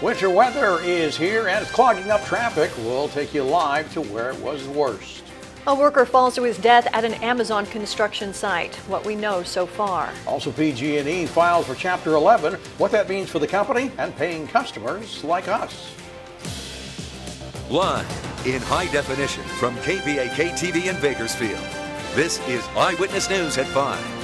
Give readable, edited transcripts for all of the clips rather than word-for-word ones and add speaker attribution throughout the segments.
Speaker 1: Winter weather is here and it's clogging up traffic. We'll take you live to where it was worst.
Speaker 2: A worker falls to his death at an Amazon construction site. What we know so far.
Speaker 1: Also, PG&E files for Chapter 11, what that means for the company and paying customers like us.
Speaker 3: Live in high definition from KPAK-TV in Bakersfield. This is Eyewitness News at 5.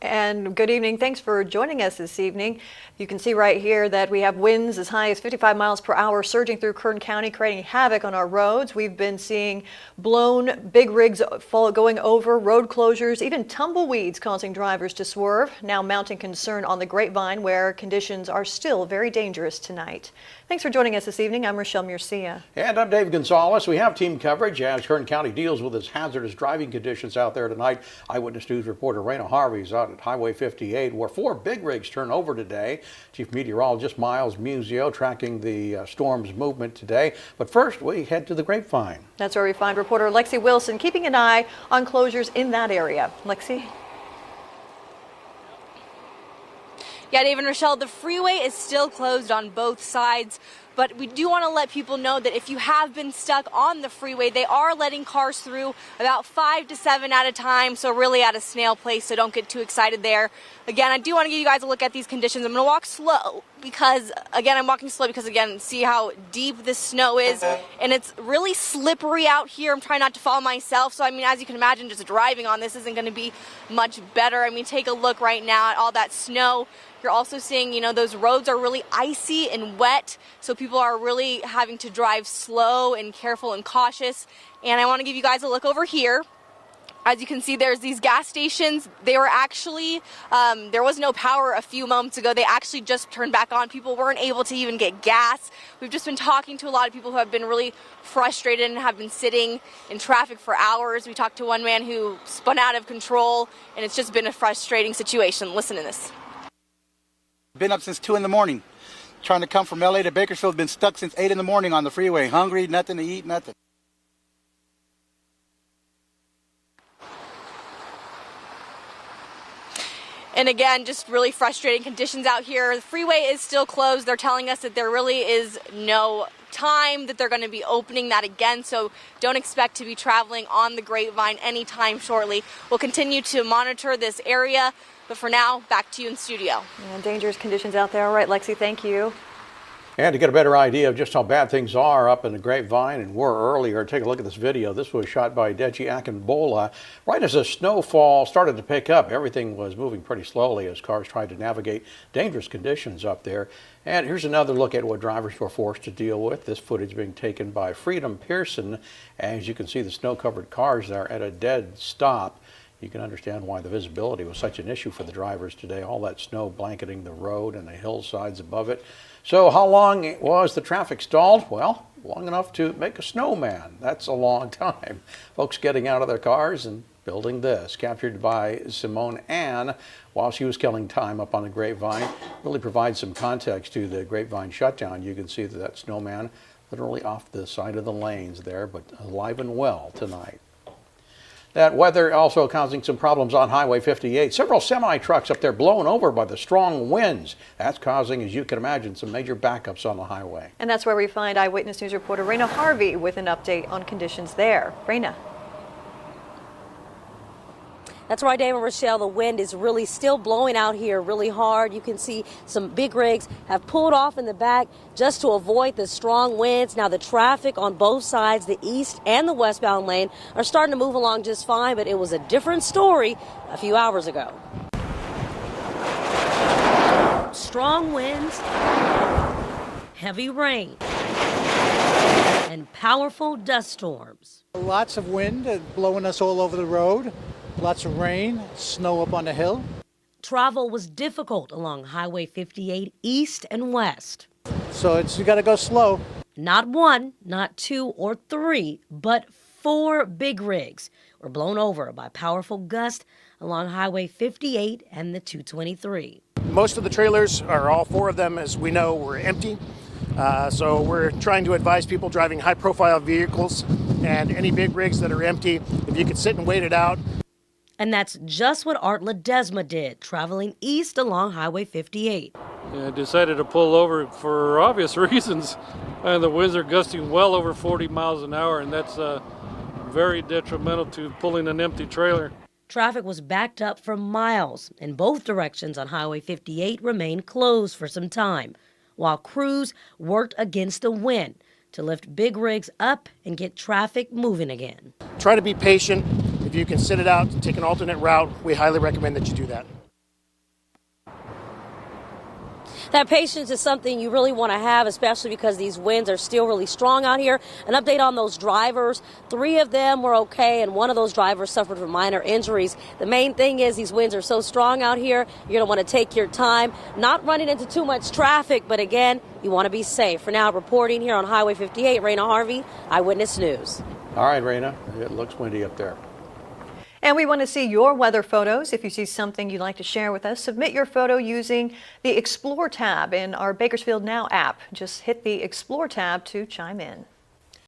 Speaker 2: And good evening. Thanks for joining us this evening. You can see right here that we have winds as high as 55 miles per hour surging through Kern County, creating havoc on our roads. We've been seeing blown big rigs going over, road closures, even tumbleweeds causing drivers to swerve. Now mounting concern on the Grapevine, where conditions are still very dangerous tonight. Thanks for joining us this evening. I'm Rochelle Murcia.
Speaker 1: And I'm Dave Gonzalez. We have team coverage as Kern County deals with its hazardous driving conditions out there tonight. Eyewitness News reporter Raina Harvey is out at Highway 58, where 4 big rigs turn over today. Chief Meteorologist Miles Muzio tracking the storm's movement today. But first, we head to the Grapevine.
Speaker 2: That's where we find reporter Lexi Wilson keeping an eye on closures in that area. Lexi?
Speaker 4: Yeah, Dave and Rochelle, the freeway is still closed on both sides, but we do want to let people know that if you have been stuck on the freeway, they are letting cars through about 5 to 7 at a time, so really at a snail pace, so don't get too excited there. Again, I do want to give you guys a look at these conditions. I'm going to walk slow because, again, see how deep this snow is, and it's really slippery out here. I'm trying not to fall myself, so, as you can imagine, just driving on this isn't going to be much better. Take a look right now at all that snow. You're also seeing, those roads are really icy and wet, so people are really having to drive slow and careful and cautious. And I want to give you guys a look over here. As you can see, there's these gas stations. They were actually, there was no power a few moments ago. They actually just turned back on. People weren't able to even get gas. We've just been talking to a lot of people who have been really frustrated and have been sitting in traffic for hours. We talked to one man who spun out of control, and it's just been a frustrating situation. Listen to this.
Speaker 5: Been up since 2 in the morning, trying to come from LA to Bakersfield. Been stuck since 8 in the morning on the freeway. Hungry, nothing to eat, nothing.
Speaker 4: And again, just really frustrating conditions out here. The freeway is still closed. They're telling us that there really is no time that they're going to be opening that again, so don't expect to be traveling on the Grapevine anytime shortly. We'll continue to monitor this area, but for now, back to you in studio.
Speaker 2: Yeah, dangerous conditions out there. All right, Lexi, thank you.
Speaker 1: And to get a better idea of just how bad things are up in the Grapevine and were earlier, take a look at this video. This was shot by Deji Akinbola. Right as the snowfall started to pick up, everything was moving pretty slowly as cars tried to navigate dangerous conditions up there. And here's another look at what drivers were forced to deal with. This footage being taken by Freedom Pearson. As you can see, the snow-covered cars there at a dead stop. You can understand why the visibility was such an issue for the drivers today. All that snow blanketing the road and the hillsides above it. So how long was the traffic stalled? Well, long enough to make a snowman. That's a long time. Folks getting out of their cars and building this. Captured by Simone Ann while she was killing time up on the Grapevine. Really provides some context to the Grapevine shutdown. You can see that snowman literally off the side of the lanes there, but alive and well tonight. That weather also causing some problems on Highway 58. Several semi-trucks up there blown over by the strong winds. That's causing, as you can imagine, some major backups on the highway.
Speaker 2: And that's where we find Eyewitness News reporter Raina Harvey with an update on conditions there. Raina.
Speaker 6: That's right, Dave and Rochelle. The wind is really still blowing out here really hard. You can see some big rigs have pulled off in the back just to avoid the strong winds. Now, the traffic on both sides, the east and the westbound lane, are starting to move along just fine, but it was a different story a few hours ago. Strong winds, heavy rain, and powerful dust storms.
Speaker 5: Lots of wind blowing us all over the road. Lots of rain, snow up on the hill.
Speaker 6: Travel was difficult along Highway 58 east and west.
Speaker 5: So you got to go slow.
Speaker 6: Not 1, not 2 or 3, but 4 big rigs were blown over by powerful gusts along Highway 58 and the 223.
Speaker 7: Most of the trailers, or all 4 of them, as we know, were empty. So we're trying to advise people driving high-profile vehicles and any big rigs that are empty, if you could sit and wait it out.
Speaker 6: And that's just what Art Ledesma did, traveling east along Highway 58.
Speaker 8: and decided to pull over for obvious reasons. And the winds are gusting well over 40 miles an hour, and that's very detrimental to pulling an empty trailer.
Speaker 6: Traffic was backed up for miles, and both directions on Highway 58 remained closed for some time, while crews worked against the wind to lift big rigs up and get traffic moving again.
Speaker 7: Try to be patient. If you can sit it out, take an alternate route, we highly recommend that you do that.
Speaker 6: That patience is something you really want to have, especially because these winds are still really strong out here. An update on those drivers. 3 of them were okay, and 1 of those drivers suffered from minor injuries. The main thing is these winds are so strong out here, you're going to want to take your time, not running into too much traffic, but again, you want to be safe. For now, reporting here on Highway 58, Raina Harvey, Eyewitness News.
Speaker 1: All right, Raina, it looks windy up there.
Speaker 2: And we want to see your weather photos. If you see something you'd like to share with us, submit your photo using the Explore tab in our Bakersfield Now app. Just hit the Explore tab to chime in.